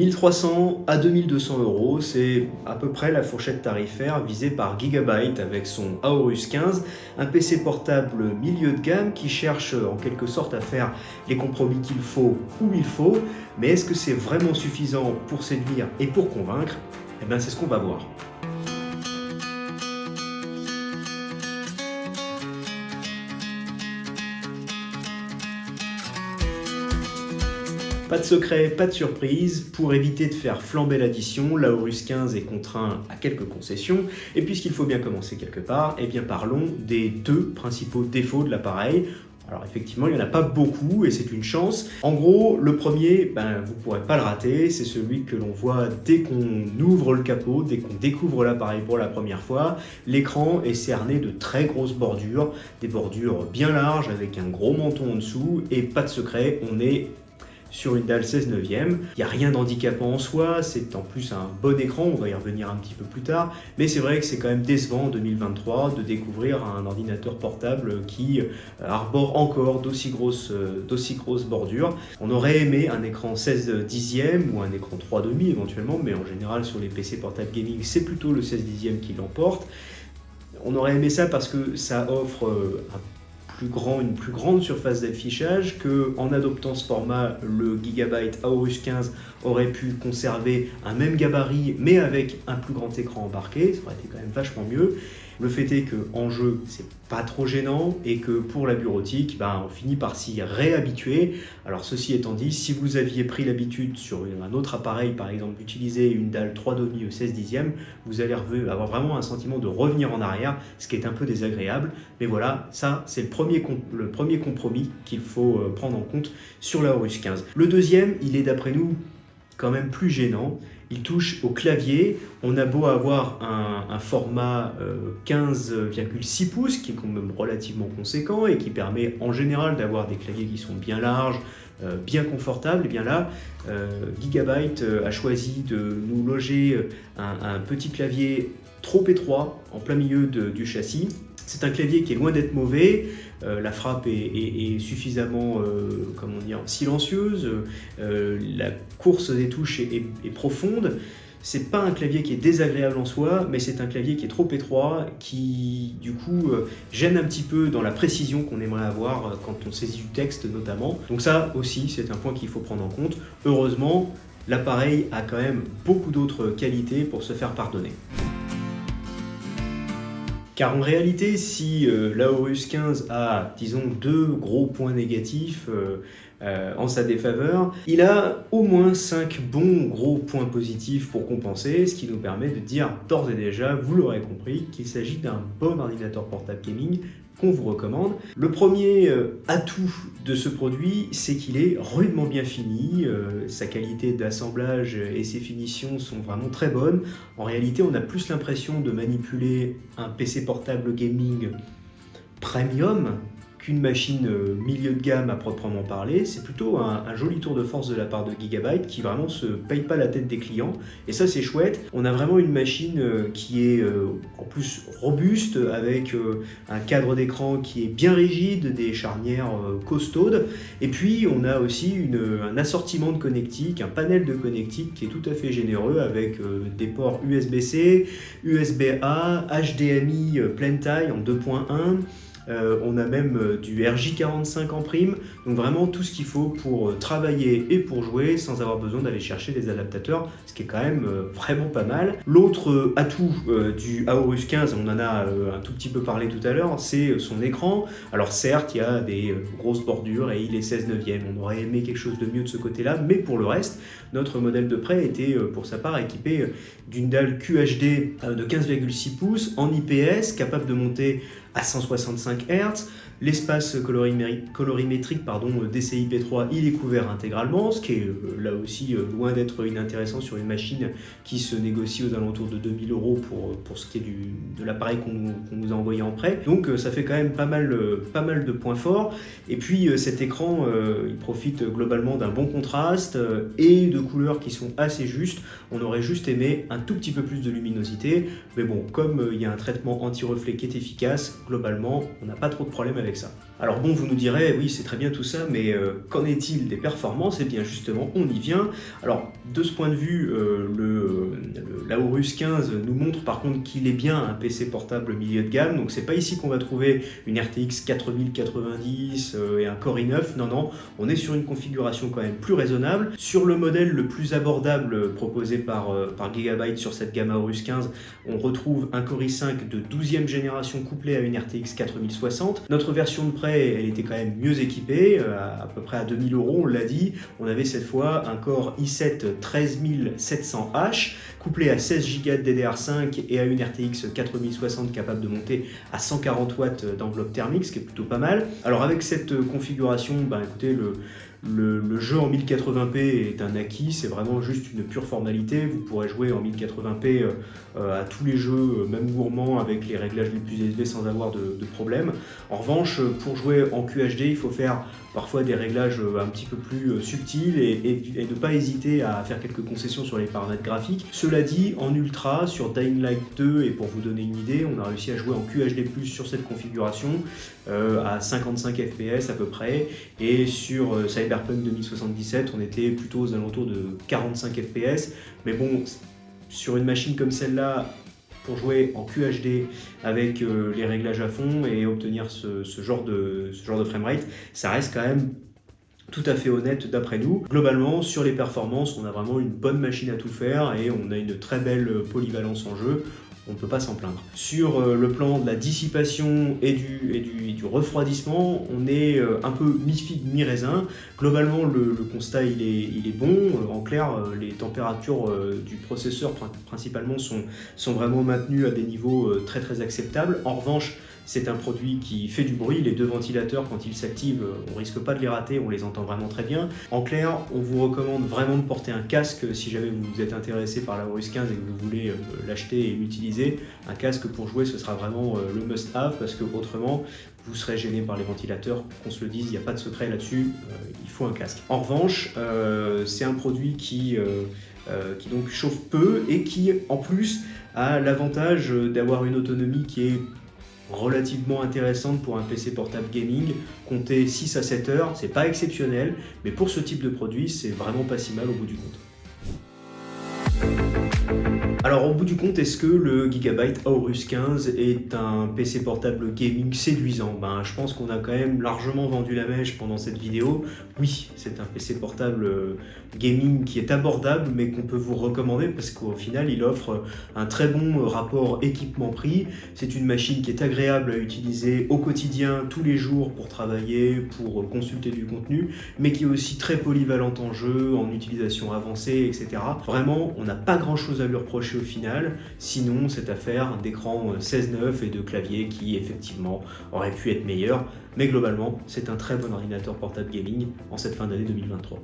1300 à 2200 euros, c'est à peu près la fourchette tarifaire visée par Gigabyte avec son Aorus 15, un PC portable milieu de gamme qui cherche en quelque sorte à faire les compromis qu'il faut où il faut, mais est-ce que c'est vraiment suffisant pour séduire et pour convaincre? Eh bien c'est ce qu'on va voir. Pas de secret, pas de surprise, pour éviter de faire flamber l'addition, l'Aorus 15 est contraint à quelques concessions, et puisqu'il faut bien commencer quelque part, eh bien parlons des deux principaux défauts de l'appareil. Alors effectivement, il n'y en a pas beaucoup et c'est une chance. En gros, le premier, vous ne pourrez pas le rater, c'est celui que l'on voit dès qu'on ouvre le capot, dès qu'on découvre l'appareil pour la première fois. L'écran est cerné de très grosses bordures, des bordures bien larges avec un gros menton en dessous, et pas de secret, on est sur une dalle 16 neuvième. Il n'y a rien d'handicapant en soi, c'est en plus un bon écran, on va y revenir un petit peu plus tard, mais c'est vrai que c'est quand même décevant en 2023 de découvrir un ordinateur portable qui arbore encore d'aussi grosses bordures. On aurait aimé un écran 16 dixième ou un écran 3,5 éventuellement, mais en général sur les PC portables gaming, c'est plutôt le 16 dixième qui l'emporte. On aurait aimé ça parce que ça offre une plus grande surface d'affichage, que en adoptant ce format, le Gigabyte Aorus 15 aurait pu conserver un même gabarit mais avec un plus grand écran embarqué, ça aurait été quand même vachement mieux. Le fait est qu'en jeu, c'est pas trop gênant et que pour la bureautique, on finit par s'y réhabituer. Alors ceci étant dit, si vous aviez pris l'habitude sur un autre appareil, par exemple d'utiliser une dalle 3,5 au 16 dixième, vous allez avoir vraiment un sentiment de revenir en arrière, ce qui est un peu désagréable. Mais voilà, ça c'est le premier compromis qu'il faut prendre en compte sur l'Aorus 15. Le deuxième, il est d'après nous quand même plus gênant. Il touche au clavier. On a beau avoir un format 15,6 pouces qui est quand même relativement conséquent et qui permet en général d'avoir des claviers qui sont bien larges, bien confortables. Et bien là, Gigabyte a choisi de nous loger un petit clavier trop étroit en plein milieu du châssis. C'est un clavier qui est loin d'être mauvais, la frappe est suffisamment silencieuse, la course des touches est profonde. C'est pas un clavier qui est désagréable en soi, mais c'est un clavier qui est trop étroit, qui du coup gêne un petit peu dans la précision qu'on aimerait avoir quand on saisit du texte notamment. Donc ça aussi, c'est un point qu'il faut prendre en compte. Heureusement, l'appareil a quand même beaucoup d'autres qualités pour se faire pardonner. Car en réalité, si l'Aorus 15 a, disons, deux gros points négatifs en sa défaveur, il a au moins 5 bons gros points positifs pour compenser, ce qui nous permet de dire d'ores et déjà, vous l'aurez compris, qu'il s'agit d'un bon ordinateur portable gaming qu'on vous recommande. Le premier atout de ce produit, c'est qu'il est rudement bien fini, sa qualité d'assemblage et ses finitions sont vraiment très bonnes. En réalité, on a plus l'impression de manipuler un PC portable gaming premium qu'une machine milieu de gamme à proprement parler. C'est plutôt un joli tour de force de la part de Gigabyte qui vraiment se paye pas la tête des clients, et ça c'est chouette. On a vraiment une machine qui est en plus robuste, avec un cadre d'écran qui est bien rigide, des charnières costaudes, et puis on a aussi un assortiment de connectiques, un panel de connectiques qui est tout à fait généreux, avec des ports USB-C, USB-A, HDMI pleine taille en 2.1. On a même du RJ45 en prime, donc vraiment tout ce qu'il faut pour travailler et pour jouer sans avoir besoin d'aller chercher des adaptateurs, ce qui est quand même vraiment pas mal. L'autre atout du Aorus 15, on en a un tout petit peu parlé tout à l'heure, c'est son écran. Alors certes, il y a des grosses bordures et il est 16 neuvième, on aurait aimé quelque chose de mieux de ce côté-là, mais pour le reste, notre modèle de prêt était pour sa part équipé d'une dalle QHD de 15,6 pouces en IPS, capable de monter à 165 Hz. L'espace colorimétrique DCI-P3, il est couvert intégralement, ce qui est là aussi loin d'être inintéressant sur une machine qui se négocie aux alentours de 2000 € pour ce qui est de l'appareil qu'on nous a envoyé en prêt. Donc ça fait quand même pas mal de points forts. Et puis cet écran, il profite globalement d'un bon contraste et de couleurs qui sont assez justes. On aurait juste aimé un tout petit peu plus de luminosité, mais bon, comme il y a un traitement anti-reflet qui est efficace, globalement, on n'a pas trop de problème avec ça. Alors bon, vous nous direz, oui, c'est très bien tout ça, mais qu'en est-il des performances? Eh bien justement, on y vient. Alors, de ce point de vue, l'Aorus 15 nous montre par contre qu'il est bien un PC portable milieu de gamme, donc c'est pas ici qu'on va trouver une RTX 4090 et un Core i9, non, non, on est sur une configuration quand même plus raisonnable. Sur le modèle le plus abordable proposé par Gigabyte sur cette gamme Aorus 15, on retrouve un Core i5 de 12e génération couplé à une RTX 4060. Notre version de près, elle était quand même mieux équipée, à peu près à 2000 €, on l'a dit. On avait cette fois un Core i7 13700H, couplé à 16 Go de DDR5 et à une RTX 4060 capable de monter à 140 watts d'enveloppe thermique, ce qui est plutôt pas mal. Alors avec cette configuration, écoutez, le jeu en 1080p est un acquis, c'est vraiment juste une pure formalité. Vous pourrez jouer en 1080p à tous les jeux, même gourmands, avec les réglages les plus élevés sans avoir de problème. En revanche, pour jouer en QHD, il faut faire parfois des réglages un petit peu plus subtils et ne pas hésiter à faire quelques concessions sur les paramètres graphiques. Cela dit, en ultra, sur Dying Light 2, et pour vous donner une idée, on a réussi à jouer en QHD+, sur cette configuration, à 55 FPS à peu près, et sur Cyberpunk 2077, on était plutôt aux alentours de 45 FPS, mais bon, sur une machine comme celle-là, pour jouer en QHD avec les réglages à fond et obtenir ce genre de framerate, ça reste quand même tout à fait honnête d'après nous. Globalement, sur les performances, on a vraiment une bonne machine à tout faire et on a une très belle polyvalence en jeu. On ne peut pas s'en plaindre. Sur le plan de la dissipation et du refroidissement, on est un peu mi-figue, mi-raisin. Globalement, le constat il est bon. En clair, les températures du processeur principalement sont vraiment maintenues à des niveaux très très acceptables. En revanche, c'est un produit qui fait du bruit. Les deux ventilateurs, quand ils s'activent, on risque pas de les rater, on les entend vraiment très bien. En clair, on vous recommande vraiment de porter un casque si jamais vous êtes intéressé par l'Aorus 15 et que vous voulez l'acheter et l'utiliser. Un casque pour jouer, ce sera vraiment le must-have parce que autrement, vous serez gêné par les ventilateurs. Qu'on se le dise, il n'y a pas de secret là-dessus, il faut un casque. En revanche, c'est un produit qui donc chauffe peu et qui en plus a l'avantage d'avoir une autonomie qui est relativement intéressante pour un PC portable gaming. Comptez 6 à 7 heures, c'est pas exceptionnel, mais pour ce type de produit, c'est vraiment pas si mal au bout du compte. Alors au bout du compte, est-ce que le Gigabyte Aorus 15 est un PC portable gaming séduisant? Je pense qu'on a quand même largement vendu la mèche pendant cette vidéo. Oui, c'est un PC portable gaming qui est abordable, mais qu'on peut vous recommander parce qu'au final, il offre un très bon rapport équipement-prix. C'est une machine qui est agréable à utiliser au quotidien, tous les jours, pour travailler, pour consulter du contenu, mais qui est aussi très polyvalente en jeu, en utilisation avancée, etc. Vraiment, on n'a pas grand-chose à lui reprocher au final, sinon cette affaire d'écran 16:9 et de clavier qui effectivement aurait pu être meilleur, mais globalement c'est un très bon ordinateur portable gaming en cette fin d'année 2023.